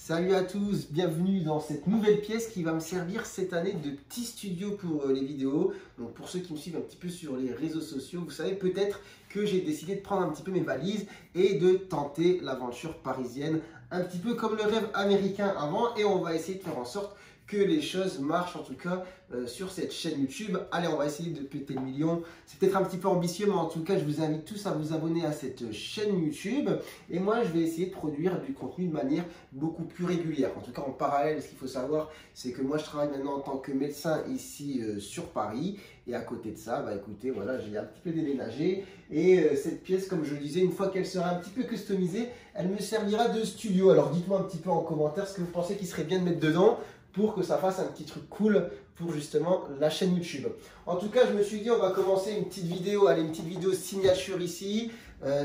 Salut à tous, bienvenue dans cette nouvelle pièce qui va me servir cette année de petit studio pour les vidéos. Donc pour ceux qui me suivent un petit peu sur les réseaux sociaux, vous savez peut-être que j'ai décidé de prendre un petit peu mes valises et de tenter l'aventure parisienne, un petit peu comme le rêve américain avant, et on va essayer de faire en sorte que les choses marchent en tout cas sur cette chaîne YouTube. Allez, on va essayer de péter le million. C'est peut-être un petit peu ambitieux, mais en tout cas, je vous invite tous à vous abonner à cette chaîne YouTube. Et moi, je vais essayer de produire du contenu de manière beaucoup plus régulière. En tout cas, en parallèle, ce qu'il faut savoir, c'est que moi, je travaille maintenant en tant que médecin ici sur Paris. Et à côté de ça, bah écoutez, voilà, j'ai un petit peu déménagé. Et cette pièce, comme je le disais, une fois qu'elle sera un petit peu customisée, elle me servira de studio. Alors, dites-moi un petit peu en commentaire ce que vous pensez qu'il serait bien de mettre dedans, pour que ça fasse un petit truc cool pour justement la chaîne YouTube. En tout cas, je me suis dit, on va commencer une petite vidéo, allez, une petite vidéo signature ici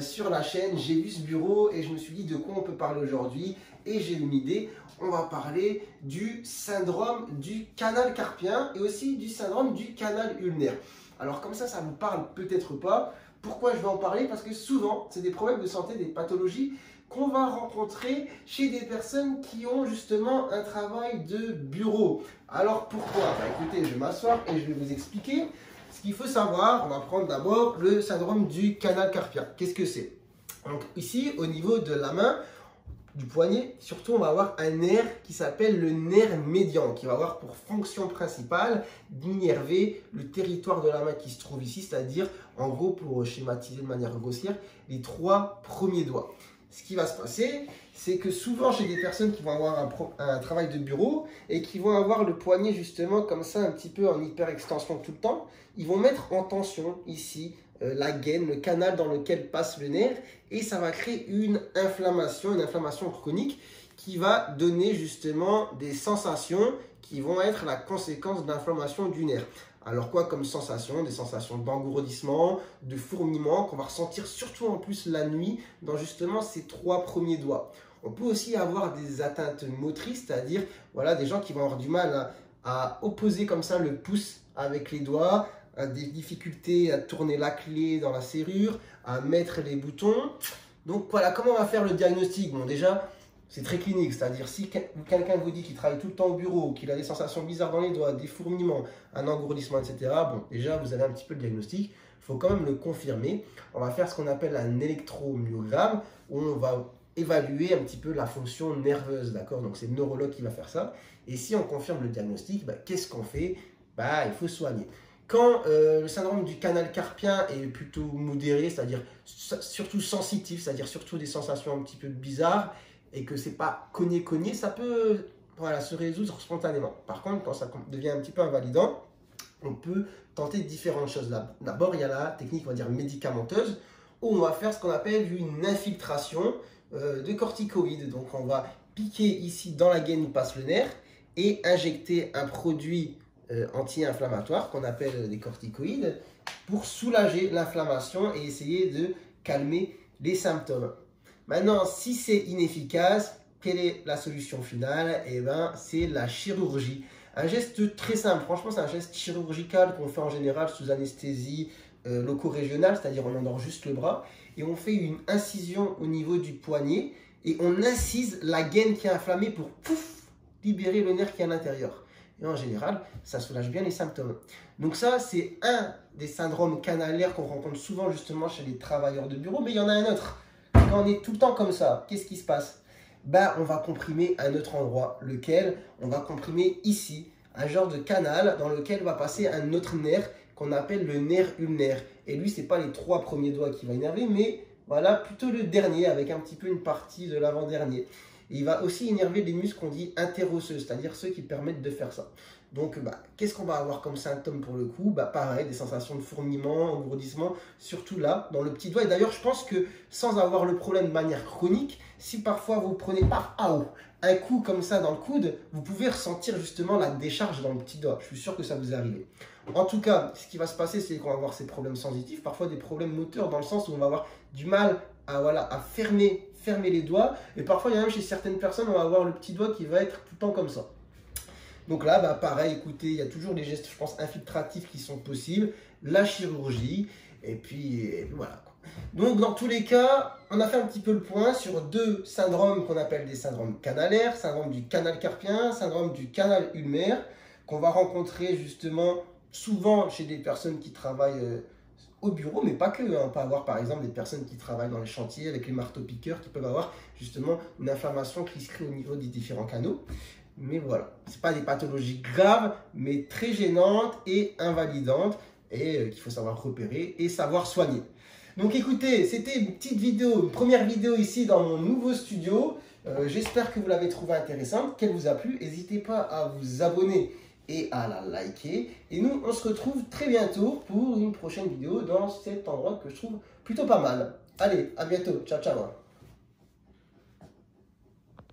sur la chaîne. J'ai vu ce bureau et je me suis dit de quoi on peut parler aujourd'hui. Et j'ai une idée, on va parler du syndrome du canal carpien et aussi du syndrome du canal ulnaire. Alors comme ça vous parle peut-être pas. Pourquoi je vais en parler? Parce que souvent, c'est des problèmes de santé, des pathologies qu'on va rencontrer chez des personnes qui ont justement un travail de bureau. Alors pourquoi? Écoutez, je vais m'asseoir et je vais vous expliquer. Ce qu'il faut savoir, on va prendre d'abord le syndrome du canal carpien. Qu'est-ce que c'est? Donc ici, au niveau de la main, du poignet, surtout on va avoir un nerf qui s'appelle le nerf médian, qui va avoir pour fonction principale d'innerver le territoire de la main qui se trouve ici, c'est-à-dire en gros, pour schématiser de manière grossière, les 3 premiers doigts. Ce qui va se passer, c'est que souvent chez des personnes qui vont avoir un travail de bureau et qui vont avoir le poignet justement comme ça un petit peu en hyper extension tout le temps, ils vont mettre en tension ici la gaine, le canal dans lequel passe le nerf, et ça va créer une inflammation chronique qui va donner justement des sensations qui vont être la conséquence de l'inflammation du nerf. Alors quoi comme sensation? Des sensations d'engourdissement, de fourmillement qu'on va ressentir surtout en plus la nuit dans justement ces 3 premiers doigts. On peut aussi avoir des atteintes motrices, c'est-à-dire voilà, des gens qui vont avoir du mal à opposer comme ça le pouce avec les doigts, des difficultés à tourner la clé dans la serrure, à mettre les boutons. Donc voilà, comment on va faire le diagnostic? Bon, déjà, c'est très clinique, c'est-à-dire si quelqu'un vous dit qu'il travaille tout le temps au bureau, qu'il a des sensations bizarres dans les doigts, des fourmillements, un engourdissement, etc. Bon, déjà, vous avez un petit peu le diagnostic. Il faut quand même le confirmer. On va faire ce qu'on appelle un électromyogramme, où on va évaluer un petit peu la fonction nerveuse, d'accord? Donc c'est le neurologue qui va faire ça. Et si on confirme le diagnostic, qu'est-ce qu'on fait? Il faut soigner. Quand le syndrome du canal carpien est plutôt modéré, c'est-à-dire surtout sensitif, c'est-à-dire surtout des sensations un petit peu bizarres, et que c'est pas cogné, ça peut se résoudre spontanément. Par contre, quand ça devient un petit peu invalidant, on peut tenter différentes choses. D'abord, il y a la technique, on va dire, médicamenteuse, où on va faire ce qu'on appelle une infiltration de corticoïdes. Donc, on va piquer ici dans la gaine où passe le nerf et injecter un produit anti-inflammatoire qu'on appelle des corticoïdes pour soulager l'inflammation et essayer de calmer les symptômes. Maintenant, si c'est inefficace, quelle est la solution finale? C'est la chirurgie. Un geste très simple, franchement, c'est un geste chirurgical qu'on fait en général sous anesthésie loco-régionale, c'est-à-dire on endort juste le bras et on fait une incision au niveau du poignet et on incise la gaine qui est inflammée pour libérer le nerf qui est à l'intérieur. Et en général, ça soulage bien les symptômes. Donc ça, c'est un des syndromes canalaires qu'on rencontre souvent justement chez les travailleurs de bureau, mais il y en a un autre. Quand on est tout le temps comme ça, qu'est-ce qui se passe? On va comprimer un autre endroit, lequel on va comprimer ici, un genre de canal dans lequel va passer un autre nerf qu'on appelle le nerf ulnaire. Et lui, ce n'est pas les 3 premiers doigts qui va énerver, mais voilà, plutôt le dernier avec un petit peu une partie de l'avant-dernier. Et il va aussi énerver les muscles qu'on dit interosseux, c'est-à-dire ceux qui permettent de faire ça. Donc, qu'est-ce qu'on va avoir comme symptômes pour le coup? Pareil, des sensations de fourmillement, engourdissement, surtout là, dans le petit doigt. Et d'ailleurs, je pense que sans avoir le problème de manière chronique, si parfois vous prenez un coup comme ça dans le coude, vous pouvez ressentir justement la décharge dans le petit doigt. Je suis sûr que ça vous est arrivé. En tout cas, ce qui va se passer, c'est qu'on va avoir ces problèmes sensitifs, parfois des problèmes moteurs, dans le sens où on va avoir du mal à fermer les doigts. Et parfois, il y a même chez certaines personnes, on va avoir le petit doigt qui va être tout le temps comme ça. Donc là, pareil, écoutez, il y a toujours des gestes, je pense, infiltratifs qui sont possibles, la chirurgie, et puis voilà. Donc dans tous les cas, on a fait un petit peu le point sur deux syndromes qu'on appelle des syndromes canalaires, syndrome du canal carpien, syndrome du canal ulnaire, qu'on va rencontrer justement souvent chez des personnes qui travaillent au bureau, mais pas que. On peut avoir par exemple des personnes qui travaillent dans les chantiers avec les marteaux-piqueurs qui peuvent avoir justement une inflammation qui se crée au niveau des différents canaux. Mais voilà, ce pas des pathologies graves, mais très gênantes et invalidantes et qu'il faut savoir repérer et savoir soigner. Donc écoutez, c'était une petite vidéo, une première vidéo ici dans mon nouveau studio. J'espère que vous l'avez trouvée intéressante, qu'elle vous a plu. N'hésitez pas à vous abonner et à la liker. Et nous, on se retrouve très bientôt pour une prochaine vidéo dans cet endroit que je trouve plutôt pas mal. Allez, à bientôt. Ciao, ciao.